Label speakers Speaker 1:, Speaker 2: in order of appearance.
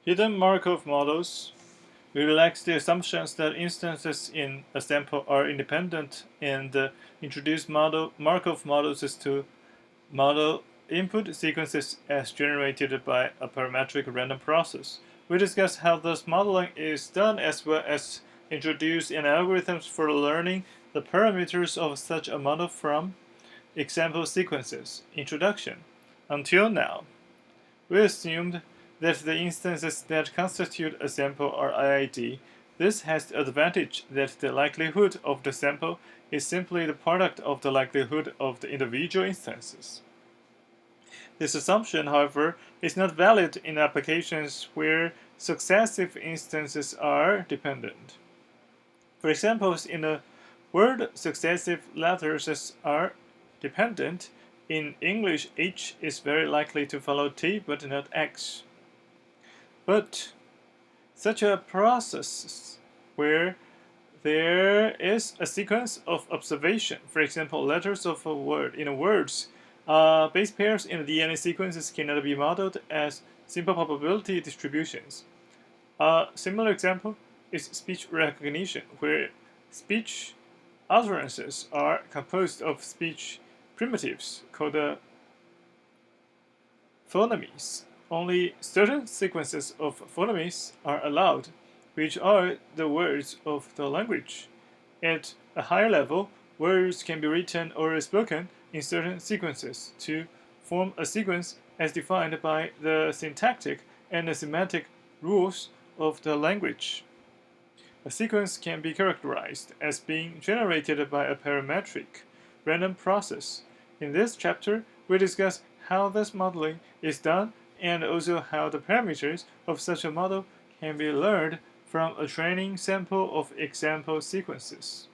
Speaker 1: Hidden Markov models relax the assumptions that instances in a sample are independent and introduce Markov models to model input sequences as generated by a parametric random process. We discuss how this modeling is done as well as introduce an algorithms for learning the parameters of such a model from example sequences. Introduction. Until now, we assumed that the instances that constitute a sample are IID. This has the advantage that the likelihood of the sample is simply the product of the likelihood of the individual instances. This assumption, however, is not valid in applications where successive instances are dependent. For example, in a word successive letters are dependent, in English H is very likely to follow T but not X. But such a process where there is a sequence of observation, for example, letters of a word in a words, base pairs in the DNA sequences cannot be modeled as simple probability distributions. A similar example is speech recognition, where speech utterances are composed of speech primitives called phonemes. Only certain sequences of phonemes are allowed, which are the words of the language. At a higher level, words can be written or spoken in certain sequences to form a sequence as defined by the syntactic and the semantic rules of the language. A sequence can be characterized as being generated by a parametric random process. In this chapter, we discuss how this modeling is done and also how the parameters of such a model can be learned from a training sample of example sequences.